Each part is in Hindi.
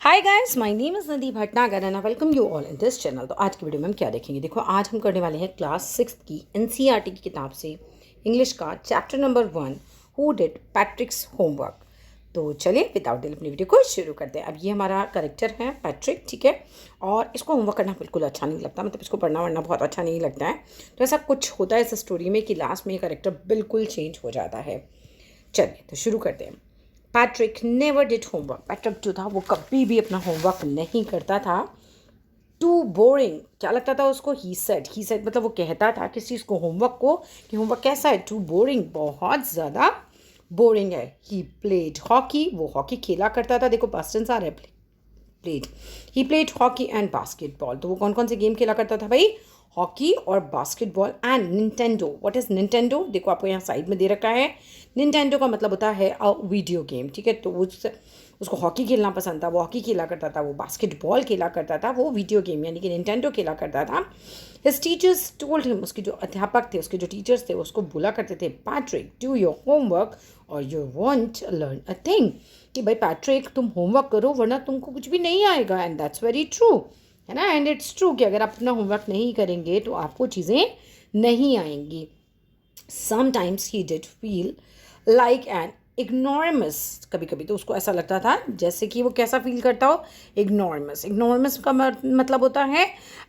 Hi guys, my name is Nadi Bhatnagar and I welcome you all in this channel. तो आज की वीडियो में हम क्या देखेंगे, देखो आज हम करने वाले हैं क्लास 6 की एनसीईआरटी की किताब से इंग्लिश का chapter number 1 who did पैट्रिक्स homework. तो चलिए विदाउट डिले अपनी वीडियो को शुरू करते हैं। अब ये हमारा करेक्टर है पैट्रिक, ठीक है। और इसको होमवर्क करना बिल्कुल अच्छा नहीं लगता, मतलब इसको पढ़ना वढ़ना बहुत अच्छा नहीं लगता है। तो ऐसा कुछ होता है इस स्टोरी में कि लास्ट में ये करेक्टर बिल्कुल चेंज हो जाता है। चलिए तो शुरू करते हैं। Patrick never did homework. Patrick जो था वो कभी भी अपना होमवर्क नहीं करता था। टू बोरिंग, क्या लगता था उसको? ही सेड मतलब वो कहता था किस चीज़ को, होमवर्क को, कि होमवर्क कैसा है? टू बोरिंग, बहुत ज़्यादा बोरिंग है। ही प्लेड हॉकी, वो हॉकी खेला करता था। देखो पास्ट टेंस आ रहा है, played. He played hockey and basketball. तो वो कौन कौन से गेम खेला करता था भाई? हॉकी और basketball and Nintendo. What is Nintendo? देखो आपको यहाँ साइड में दे रखा है। निंटेंडो का मतलब होता है अ वीडियो गेम, ठीक है। तो उसको हॉकी खेलना पसंद था, वो हॉकी खेला करता था। वो बास्केटबॉल खेला करता था, वो वीडियो गेम यानी कि निंटेंडो खेला करता था। हिज टीचर्स टोल्ड हिम, उसके जो अध्यापक थे, उसके जो टीचर्स थे, उसको बोला करते थे, पैट्रिक डू योर होमवर्क और you want learn a thing. कि भाई पैट्रिक तुम होमवर्क करो वरना तुमको कुछ भी नहीं आएगा। एंड दैट्स वेरी ट्रू, है ना। एंड इट्स ट्रू कि अगर आप अपना होमवर्क नहीं करेंगे तो आपको चीज़ें नहीं आएंगी। Sometimes he did feel like an ignoramus. कभी कभी तो उसको ऐसा लगता था जैसे कि वो कैसा फील करता हो? इग्नोरमस। इग्नोरमस का मतलब होता है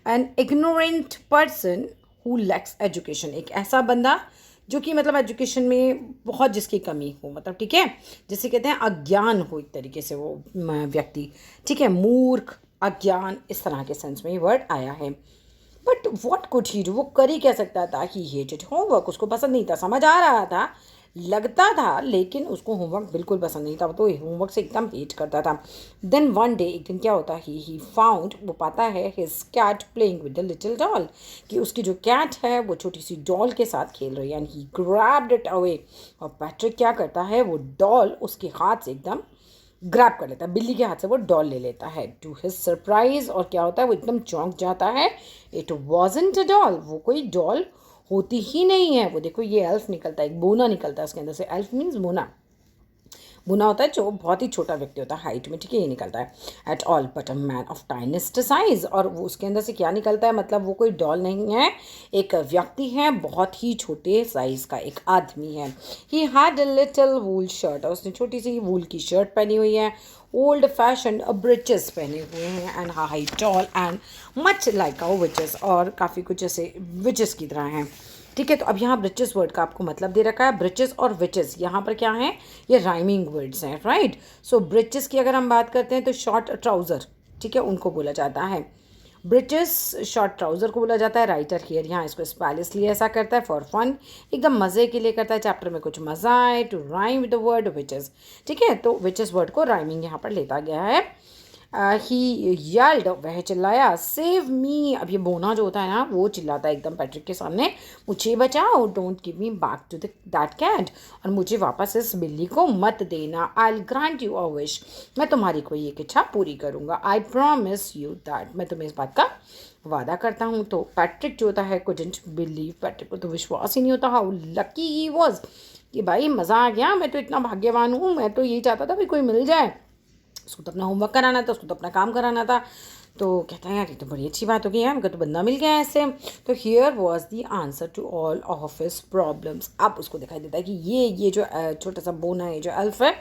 an ignorant person who lakhs education. एक ऐसा बंदा जो कि मतलब एजुकेशन में बहुत जिसकी कमी हो, मतलब ठीक है, जिसे कहते हैं अज्ञान हो एक तरीके से वो व्यक्ति, ठीक है। मूर्ख, अज्ञान, इस तरह के सेंस में ये वर्ड आया है। But what could he do, वो कर ही कह सकता था। ही हेटेड होमवर्क, उसको पसंद नहीं था। समझ आ रहा था, लगता था, लेकिन उसको होमवर्क बिल्कुल पसंद नहीं था। वो तो होमवर्क से एकदम हेट करता था। देन वन डे, एक दिन क्या होता है, ही फाउंड, वो पाता है his cat playing with the little doll, कि उसकी जो कैट है वो छोटी सी डॉल के साथ खेल रही है। And he grabbed it away, और पैट्रिक क्या करता है, वो डॉल उसके हाथ से एकदम ग्रैब कर लेता है, बिल्ली के हाथ से वो डॉल ले लेता है। टू हिज सरप्राइज, और क्या होता है, वो एकदम चौंक जाता है। इट वॉजंट अ डॉल, वो कोई डॉल होती ही नहीं है। वो देखो ये एल्फ निकलता है, एक बोना निकलता है उसके अंदर से। एल्फ मीन्स बोना। बुना होता है जो बहुत ही छोटा व्यक्ति होता है हाइट में, ठीक है, ये निकलता है। At all but a man of tiniest size, और वो उसके अंदर से क्या निकलता है, मतलब वो कोई डॉल नहीं है, एक व्यक्ति है, बहुत ही छोटे साइज का एक आदमी है। He had a little wool shirt, और उसने छोटी सी वूल की शर्ट पहनी हुई है। ओल्ड फैशन ब्रिचेस पहने हुए हैं। And high tall and much like a witches, और काफ़ी कुछ ऐसे विचेस की तरह हैं, ठीक है। तो अब यहाँ ब्रिचेस वर्ड का आपको मतलब दे रखा है। ब्रिचेस और विचेस यहाँ पर क्या है, ये राइमिंग वर्ड्स हैं, राइट। सो ब्रिचेस की अगर हम बात करते हैं तो शॉर्ट ट्राउज़र, ठीक है, उनको बोला जाता है। ब्रिचेस शॉर्ट ट्राउज़र को बोला जाता है। राइटर हियर, यहाँ इसको स्पेल इसलिए ऐसा करता है फॉर फन, एकदम मज़े के लिए करता है, चैप्टर में कुछ मज़ा आए, to rhyme with the word witches, ठीक है। तो विचेस वर्ड को राइमिंग यहाँ पर लेता गया है। ही यल्ड, वह चिल्लाया, सेव मी। अब ये बोना जो होता है ना, वो चिल्लाता है एकदम पैट्रिक के सामने, मुझे बचाओ, don't give me back to that cat, और मुझे वापस इस बिल्ली को मत देना। I will grant you a wish, मैं तुम्हारी कोई एक इच्छा पूरी करूँगा। आई प्रॉमिस यू दैट, मैं तुम्हें इस बात का वादा करता हूँ। तो पैट्रिक जो होता है कुडंट बिलीव, पैट्रिक को तो विश्वास ही नहीं होता हाउ लकी ही वॉज, कि भाई मज़ा आ गया, मैं तो इतना भाग्यवान हूँ, मैं तो यही चाहता था भाई कोई मिल जाए। उसको तो अपना होमवर्क कराना था, उसको तो अपना काम कराना था। तो कहता है यार ये तो बड़ी अच्छी बात हो गई यार, मेरे को तो बंदा मिल गया ऐसे। तो here was the answer to all of his problems. अब उसको दिखाई देता है कि ये जो छोटा सा बोना है, जो एल्फ है,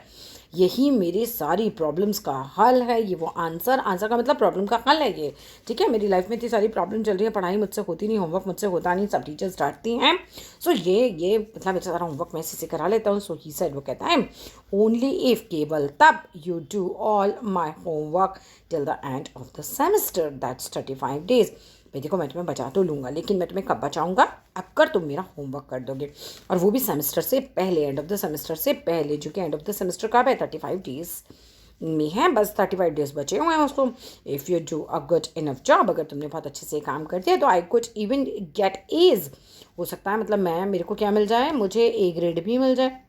यही मेरी सारी प्रॉब्लम्स का हल है। ये वो आंसर का मतलब प्रॉब्लम का हल है ये, ठीक है। मेरी लाइफ में इतनी सारी प्रॉब्लम चल रही है, पढ़ाई मुझसे होती नहीं, होमवर्क मुझसे होता नहीं, सब टीचर्स डांटती हैं। सो ये मतलब इतना सारा होमवर्क मैं इसी से करा लेता हूँ। सो ही सेड, वो कहता है, ओनली इफ, केवल तब, you do all my homework till the end of the semester, that's 35 days। भाई देखो मैं तुम्हें बचा तो लूँगा, लेकिन मैं तुम्हें कब बचाऊँगा, अगर तुम मेरा होमवर्क कर दोगे, और वो भी सेमेस्टर से पहले, एंड ऑफ द सेमेस्टर से पहले, जो कि एंड ऑफ द सेमेस्टर कब है, 35 days में है, बस 35 days बचे हुए हैं उसको। If you do a good enough job, अगर तुमने बहुत अच्छे से काम कर दिया तो I could even get A's, हो सकता है मतलब मेरे को क्या मिल जाए, मुझे ए ग्रेड भी मिल जाए।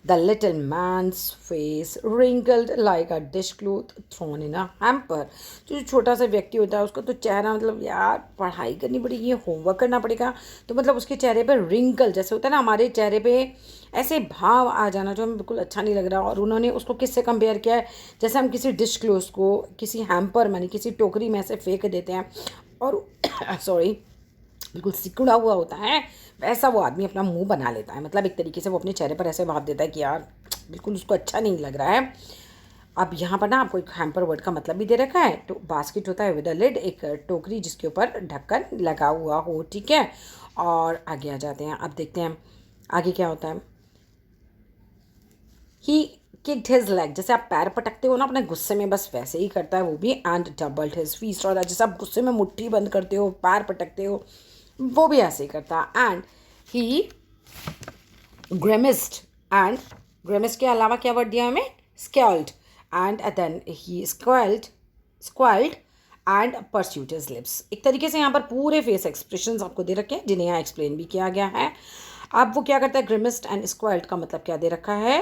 The little man's face wrinkled like a dishcloth thrown in a hamper. जो छोटा सा व्यक्ति होता है उसका तो चेहरा मतलब यार पढ़ाई करनी पड़ेगी, होमवर्क करना पड़ेगा, तो मतलब उसके चेहरे पर रिंकल जैसे होता है ना, हमारे चेहरे पे ऐसे भाव आ जाना जो हमें बिल्कुल अच्छा नहीं लग रहा। और उन्होंने उसको किससे कंपेयर किया है, जैसे हम किसी डिश क्लोथ को किसी हैम्पर मानी किसी टोकरी में ऐसे फेंक देते हैं और सॉरी बिल्कुल सिकुड़ा हुआ होता है, वैसा वो आदमी अपना मुंह बना लेता है। मतलब एक तरीके से वो अपने चेहरे पर ऐसे भाव देता है कि यार बिल्कुल उसको अच्छा नहीं लग रहा है। अब यहाँ पर ना आपको एक हैम्पर वर्ड का मतलब भी दे रखा है। तो बास्केट होता है विद अ लिड, एक टोकरी जिसके ऊपर ढक्कन लगा हुआ हो, ठीक है। और आगे आ जाते हैं, अब देखते हैं आगे क्या होता है। ही किक्ड हिज लेग, जैसे आप पैर पटकते हो ना अपने गुस्से में, बस वैसे ही करता है वो भी। एंड डबल्ड हिज फीस्ट, और जैसे आप गुस्से में मुट्ठी बंद करते हो पैर पटकते हो वो भी ऐसे ही करता है। एंड ही ग्रेमिस्ड, एंड ग्रेमिस्ड के अलावा क्या वर्ड दिया हमें, scaled. And then he squealed and pursued his lips. एक तरीके से यहाँ पर पूरे फेस एक्सप्रेशंस आपको दे रखे हैं जिन्हें यहाँ एक्सप्लेन भी किया गया है। अब वो क्या करता है, ग्रिमिस्ड एंड स्क्वेल्ड का मतलब क्या दे रखा है।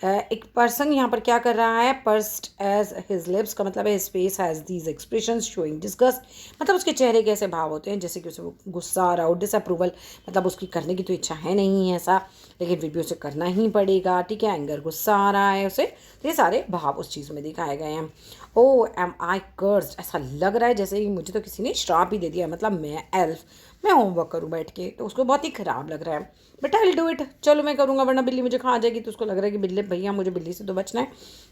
एक पर्सन यहाँ पर क्या कर रहा है, पर्स्ड एज हिज लिप्स का मतलब है his face has these expressions showing disgust, मतलब उसके चेहरे के ऐसे भाव होते हैं जैसे कि उसे गुस्सा आ रहा हो, डिसअप्रूवल, मतलब उसकी करने की तो इच्छा है नहीं है ऐसा, लेकिन फिर भी उसे करना ही पड़ेगा, ठीक है। एंगर, गुस्सा आ रहा है उसे, तो ये सारे भाव उस चीज़ में दिखाए गए हैं। ओ एम आई कर्स्ड, ऐसा लग रहा है जैसे कि मुझे तो किसी ने श्राप ही दे दिया, मतलब मैं एल्फ, मैं होमवर्क करूँ बैठ के, तो उसको बहुत ही ख़राब लग रहा है। But I will do it, चलो मैं करूँगा वरना बिल्ली मुझे खा जाएगी। तो उसको लग रहा है कि बिल्ली भैया मुझे बिल्ली से तो बचना है,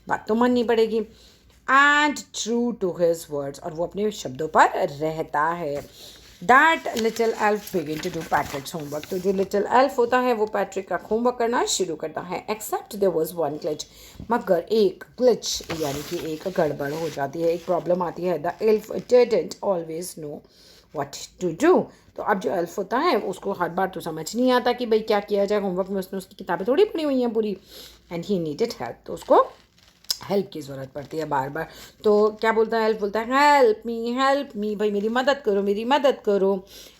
बात तो माननी पड़ेगी। And true to his words, और वो अपने शब्दों पर रहता है। That little elf begin to do Patrick's homework, तो जो लिटिल एल्फ होता है वो पैट्रिक का होमवर्क करना शुरू करता है। Except there was one glitch, मगर एक ग्लिच यानी कि एक गड़बड़ हो जाती है, एक प्रॉब्लम आती है। The elf didn't always know what to do, तो अब जो एल्फ होता है उसको हर बार तो समझ नहीं आता कि भाई क्या किया जाए होमवर्क में, उसने उसकी किताबें थोड़ी पढ़ी हुई हैं पूरी। एंड ही नीडेड हेल्प, तो उसको हेल्प की ज़रूरत पड़ती है बार बार। तो क्या बोलता है, हेल्प बोलता है हेल्प मी, भाई मेरी मदद करो, मेरी मदद करो।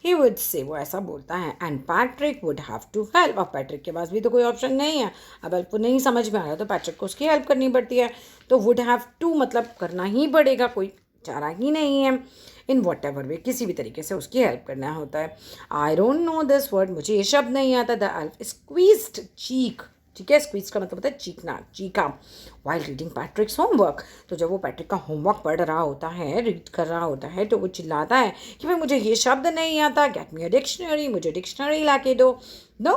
ही वुड से, वो ऐसा बोलता है। And Patrick would have to help, अब पैट्रिक के पास भी तो कोई ऑप्शन नहीं है, अब हेल्प को नहीं समझ में आ रहा तो पैट्रिक को उसकी हेल्प करनी पड़ती है। तो वुड हैव टू मतलब करना ही पड़ेगा, कोई चारा ही नहीं है। इन वॉट एवर वे, किसी भी तरीके से उसकी हेल्प करना होता है। I don't know this word, मुझे ये शब्द नहीं आता। द एल्फ स्क्वीज्ड चीक, ठीक है, स्क्वीज का मतलब होता है चीखना, चीका। वाइल रीडिंग पैट्रिक्स होमवर्क, तो जब वो पैट्रिक का होमवर्क पढ़ रहा होता है, रीड कर रहा होता है, तो वो चिल्लाता है कि भाई मुझे ये शब्द नहीं आता, गेट मी अ डिक्शनरी, मुझे डिक्शनरी ला के दो। नो,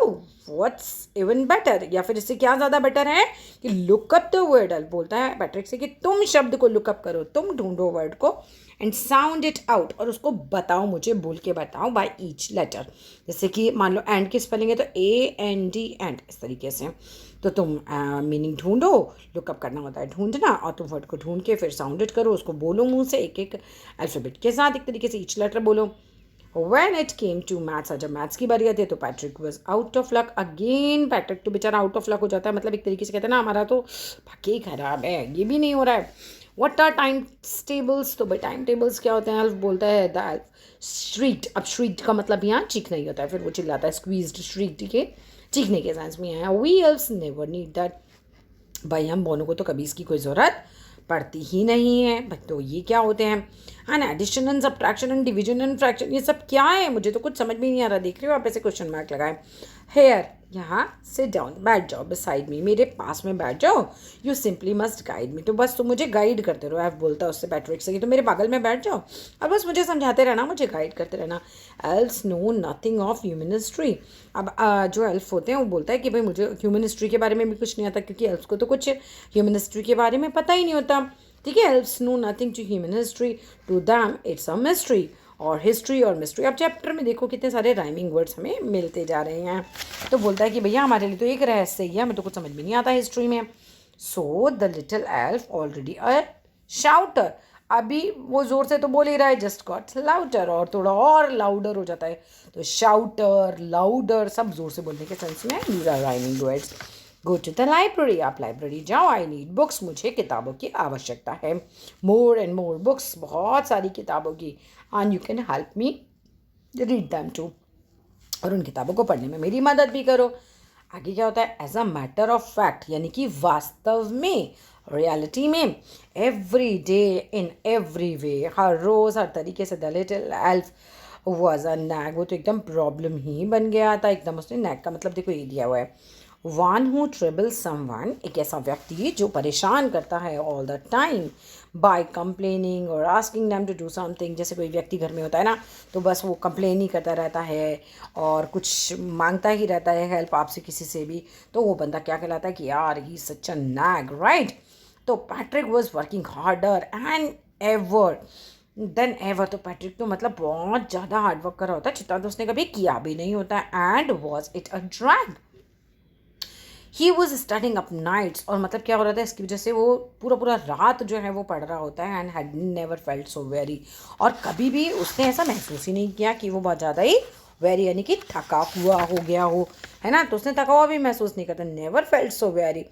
व्हाट्स इवन बेटर, या फिर इससे क्या ज़्यादा बेटर है कि लुकअप द वर्ड, बोलता है पैट्रिक से कि तुम शब्द को लुकअप करो, तुम ढूंढो वर्ड को, एंड साउंड इट आउट, और उसको बताओ, मुझे बोल के बताओ बाय ईच लेटर। जैसे कि मान लो एंड की स्पेलिंग है तो AND एंड, इस तरीके से। तो तुम मीनिंग ढूंढो, लुकअप करना होता है ढूंढना, और तुम वर्ड को ढूंढ के फिर साउंड इट करो, उसको बोलो मुंह से एक एक अल्फ़ाबेट के साथ, एक तरीके से ईच लेटर बोलो। When it came to maths, जब मैथ्स की बारी आती है तो Patrick was out of luck again. Patrick तो बेचारा आउट ऑफ लक हो जाता है, मतलब एक तरीके से कहते हैं ना हमारा तो पक्के खराब है, ये भी नहीं हो रहा है। व्हाट आर टाइम टेबल्स, तो भाई टाइम टेबल्स क्या होते हैं, एल्फ बोलता है द एल्फ श्रीक्ड, अब श्रीक्ड का मतलब यहाँ चीखना ही होता है, फिर वो चिल्लाता है स्क्वीज्ड, श्रीक्ड के चीखने के सेंस में आया। We elves never need that, भाई हम दोनों को तो कभी इसकी कोई ज़रूरत पड़ती ही नहीं है। तो ये क्या होते हैं, हाँ ना, addition and subtraction and division and fraction, ये सब क्या है, मुझे तो कुछ समझ में नहीं आ रहा। देख रहे हो आप, ऐसे क्वेश्चन मार्क लगाए। हेयर, यहाँ सिट डाउन, बैठ जाओ बिसाइड मी, मेरे पास में बैठ जाओ। You simply must guide me, तो बस तुम मुझे गाइड करते रहो। एफ बोलता है उससे पैट्रिक से कि तो मेरे बगल में बैठ जाओ और बस मुझे समझाते रहना, मुझे गाइड करते रहना। Elves know nothing of human history, अब जो एल्फ होते हैं वो बोलता है कि भाई मुझे ह्यूमन हिस्ट्री के बारे में भी कुछ नहीं आता, क्योंकि एल्फ्स को तो कुछ ह्यूमन हिस्ट्री के बारे में पता ही नहीं होता, ठीक है। Elves know nothing to human history, to them it's a mystery. और हिस्ट्री और मिस्ट्री, अब चैप्टर में देखो कितने सारे राइमिंग वर्ड्स हमें मिलते जा रहे हैं। तो बोलता है कि भैया हमारे लिए तो एक रहस्य ही है, हमें तो कुछ समझ में नहीं आता हिस्ट्री में। So the little elf already अ शाउटर, अभी वो जोर से तो बोल ही रहा है, जस्ट गॉट लाउडर, और थोड़ा और लाउडर हो जाता है। तो शाउटर, लाउडर सब जोर से बोलने के सेंस में these are rhyming words. Go to the library, आप लाइब्रेरी जाओ। आई नीड बुक्स, मुझे किताबों की आवश्यकता है। मोर एंड मोर बुक्स, बहुत सारी किताबों की। And you can help me read them too, और उन किताबों को पढ़ने में मेरी मदद भी करो। आगे क्या होता है, as a matter of fact, यानी कि वास्तव में, रियलिटी में, every day, in every way, हर रोज़ हर तरीके से the little elf was a nag, वो तो एकदम प्रॉब्लम ही बन गया था एकदम। उसने नैग का मतलब देखो ये दिया हुआ है, वन हु ट्रिबल समवन, एक ऐसा व्यक्ति जो परेशान करता है all the time by complaining और asking them to do something. जैसे कोई व्यक्ति घर में होता है ना, तो बस वो कंप्लेन ही करता रहता है और कुछ मांगता ही रहता है हेल्प आपसे किसी से भी, तो वो बंदा क्या कहलाता है कि यार ही सच अ नैग, राइट। तो Patrick was working harder and ever then ever, तो पैट्रिक तो मतलब बहुत ज़्यादा हार्डवर्क कर रहा होता है जितना तो उसने कभी किया भी नहीं होता, and was it a drag. He was starting up nights, और मतलब क्या हो रहा था इसकी वजह से वो पूरा पूरा रात जो है वो पढ़ रहा होता है, and had never felt so very, और कभी भी उसने ऐसा महसूस ही नहीं किया कि वो बहुत ज़्यादा ही वेरी यानी कि थका हुआ हो गया हो, है ना। तो उसने थका हुआ भी महसूस नहीं करता, never felt so very,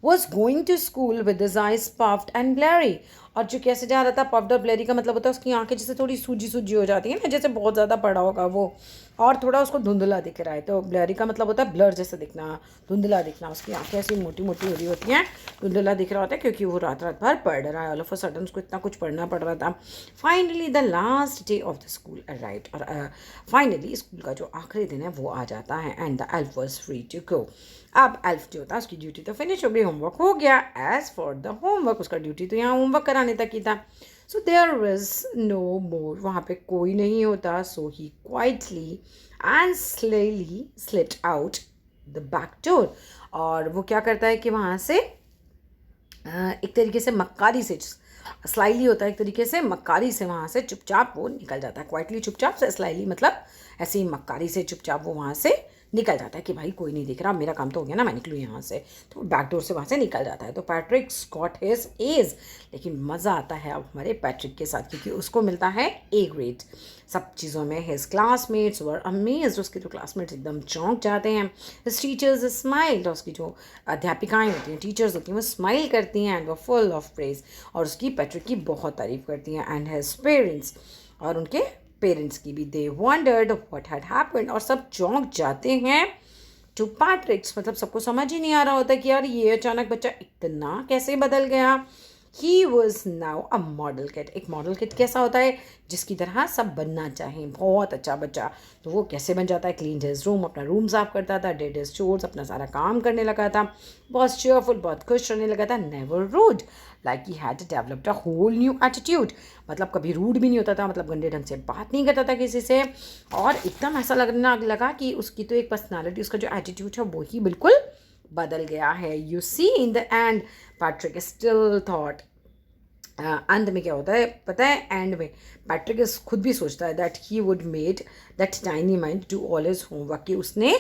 was going to school with his eyes puffed and bleary, और जो कैसे जा रहा था, पफ्ड और ब्लैरी का मतलब होता है उसकी आंखें जैसे थोड़ी सूजी सूजी हो जाती है ना, जैसे बहुत ज़्यादा पड़ा होगा वो, और थोड़ा उसको धुंधला दिख रहा है। तो ब्लैरी का मतलब होता है ब्लर जैसा दिखना, धुंधला दिखना, उसकी आंखें ऐसी मोटी मोटी हो रही होती हैं, धुंधला दिख रहा होता है क्योंकि वो रात रात भर पढ़ रहा है, ऑल ऑफ अ सडन उसको इतना कुछ पढ़ना पड़ रहा था। Finally the last day of the school arrived, और फाइनली स्कूल का जो आखिरी दिन है वो आ जाता है, and the elf was free to go. अब एल्फ जो था उसकी ड्यूटी तो फिनिश हो गई, होमवर्क हो गया। एज फॉर द होमवर्क, उसका ड्यूटी तो यहाँ होमवर्क कराने तक ही था। So there is no more, वहाँ पे कोई नहीं होता। So he quietly and slyly slid out the back door, और वो क्या करता है कि वहाँ से एक तरीके से मक्कारी से, स्लाइली होता है एक तरीके से, मक्कारी से वहाँ से चुपचाप वो निकल जाता है। क्वाइटली चुपचाप से, स्लाइली मतलब ऐसे ही मक्कारी से चुपचाप वो वहाँ से निकल जाता है कि भाई कोई नहीं दिख रहा, मेरा काम तो हो गया ना, मैं निकलूँ यहाँ से। तो बैक डोर से वहाँ से निकल जाता है। तो पैट्रिक गॉट हिज एज, लेकिन मज़ा आता है अब हमारे पैट्रिक के साथ क्योंकि उसको मिलता है ए ग्रेड सब चीज़ों में। हिज क्लासमेट्स वर अमेज्ड, उसके जो क्लासमेट्स एकदम चौंक जाते हैं। हिज टीचर्स स्माइल्ड, उसकी जो अध्यापिकाएँ होती हैं, टीचर्स होती हैं, वो स्माइल करती हैं, एंड वो फुल ऑफ प्रेज, और उसकी पैट्रिक की बहुत तारीफ़ करती हैं। एंड हिज पेरेंट्स, और उनके पेरेंट्स की भी, दे वंडर्ड व्हाट हैड हैपेंड, और सब चौंक जाते हैं टू पैट्रिक्स, मतलब सबको समझ ही नहीं आ रहा होता कि यार ये अचानक बच्चा इतना कैसे बदल गया। He was now a model kid, एक मॉडल किड कैसा होता है, जिसकी तरह सब बनना चाहें, बहुत अच्छा बच्चा। तो वो कैसे बन जाता है, क्लीन हिज रूम, अपना रूम साफ करता था, डेड हिज चोर्स, अपना सारा काम करने लगा था, बहुत चेयरफुल, बहुत खुश रहने लगा था, never rude, like he had developed a whole new attitude, मतलब कभी रूड भी नहीं होता था, मतलब गंदे ढंग से बात नहीं करता था किसी से, और एकदम ऐसा लगना लगा कि उसकी तो एक पर्सनालिटी, उसका जो एटीट्यूड है वो ही बिल्कुल बदल गया है। You see in the end Patrick still thought, अंत में क्या होता है पता है, एंड में पैट्रिक खुद भी सोचता है that he would made that tiny man do all his homework, कि उसने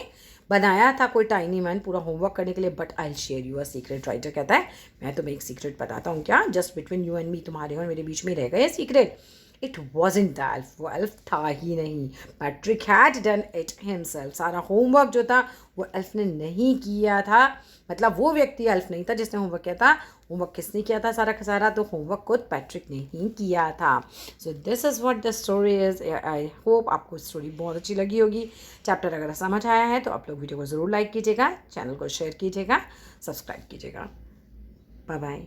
बनाया था कोई टाइनी मैन पूरा होमवर्क करने के लिए, but I share you a secret. Writer कहता है मैं तुम्हें एक सीक्रेट बताता हूँ, क्या just between you and me, तुम्हारे और मेरे बीच में रह गए secret. It wasn't the elf, वो एल्फ था ही नहीं, Patrick had done it himself, सारा होमवर्क जो था वो एल्फ ने नहीं किया था, मतलब वो व्यक्ति एल्फ नहीं था जिसने होमवर्क किया था। होमवर्क किसने किया था सारा का सारा, तो होमवर्क खुद पैट्रिक ने ही किया था। So this is what the story is. I hope आपको स्टोरी बहुत अच्छी लगी होगी। चैप्टर अगर समझ आया है तो आप लोग वीडियो को ज़रूर लाइक कीजिएगा, चैनल को शेयर कीजिएगा, सब्सक्राइब कीजिएगा। Bye bye.